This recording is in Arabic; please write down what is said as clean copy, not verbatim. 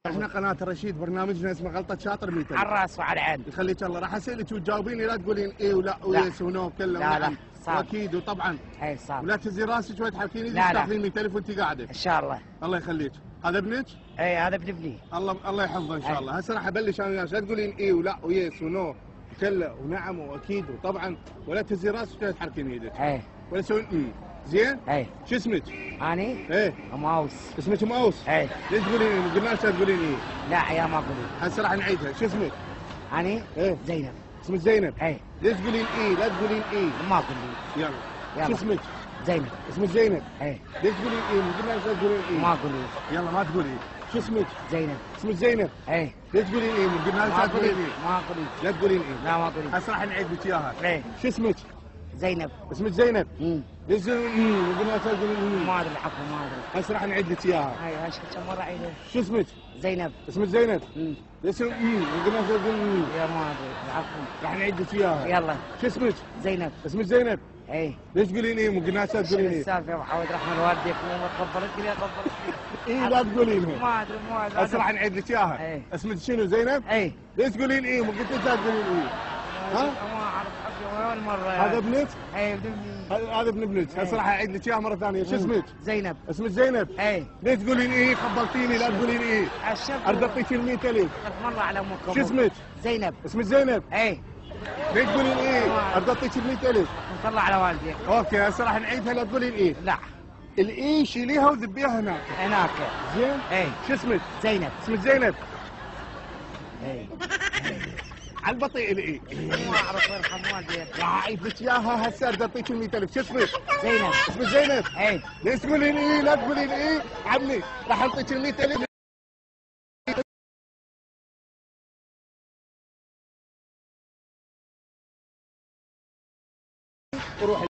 احنا قناه الرشيد برنامجنا اسمه غلطه شاطر 100 على الراس وعلى العين. يخليك الله. راح اسالك وتجاوبيني، لا تقولين اي ولا ويس ونو كله لا ونعم صار. واكيد وطبعا. اي صار. ولا تهزي راسك وتحركيني لا تاخذين 100,000 وانت قاعده. ان شاء الله. الله يخليك. هذا ابنك؟ اي هذا ابن ابني. الله يحفظه ان شاء الله. هسه راح ابلش انا وياك، لا تقولين اي ولا ويس ونو كله ونعم واكيد وطبعا، ولا تهزي راسك ولا تحركين ايدك. اي ولا تسوين زين؟ اي. شو اسمك؟ اني؟ ايه ماوس. اسمك ماوس؟ اي. ليش تقولين قلنا لك لا تقولين اي؟ لا يا ما اقول. هسه راح نعيدها. شو اسمك؟ اني؟ ايه زينب. اسمك زينب؟ اي. ليش تقولين اي؟ لا تقولين اي. ما اقول. يلا. شو اسمك؟ زينب. اسمك زينب؟ اي. ليش تقولين اي؟ قلنا لك لا تقولين اي. ما اقول. يلا ما تقولي. شو اسمك؟ زينب. اسمك زينب؟ اي. ليش تقولين اي؟ قلنا لك لا تقولين اي. ما اقول. لا تقولين اي. لا ما اقول. هسه راح نعيد لك اياها. اي. شو اسمك؟ زينب. اسمك زينب؟ ليش تقولين اي؟ قلنا لك لا تقولين اي. ما ادري الحكم ما ادري. هسه راح نعيد لك اياها. اي كم مره اعيدها. شو اسمك؟ زينب. اسمك زينب؟ ليش تقولين اي؟ قلنا لك لا تقولين يا ما ادري العفو. راح نعيد لك اياها. يلا. شو اسمك؟ زينب. اسمك زينب؟ اي. ليش تقولين ايه؟ ممكن ناس تقولين ايه؟ السالفه وحاول رحمه والديك وما تقبلت لي قبلت لي. ايه لا تقولينها. ما ادري هسه راح نعيد لك اياها. ايه. اسمك شنو زينب؟ اي. ليش تقولين ايه؟ ممكن انت تقولين ايه؟ ها؟ ما اعرف حقي ولا مره. هذا ابنك؟ اي ابن ابني. هذا ابن ابنك. هسه راح اعيد لك اياها مره ثانيه. شو اسمك؟ زينب. اسمك زينب؟ اي. ليش تقولين ايه؟ خبلتيني لا تقولين ايه؟ ارد اعطيك ال 100,000. مره على امك. شو اسمك؟ زينب. اسمك زينب؟ اي. ليش تقولين ايه؟ ارد اعطيك ال 100,000. نطلع على والديك. اوكي هسه راح نعيدها لا تقولين ايه؟ لا. الاي شيليها وذبيها هناك. هناك. زين؟ اي. شو اسمك؟ زينب. اسمك زينب؟ اي. على البطيء الاي. ما اعرف يرحم والديك. راح اعيد لك اياها هسه ارد اعطيك ال 100,000. شو اسمك؟ زينب. اسمك زينب؟ اي. ليش تقولين ايه؟ لا تقولين ايه؟ عمي راح اعطيك ال 100,000. روح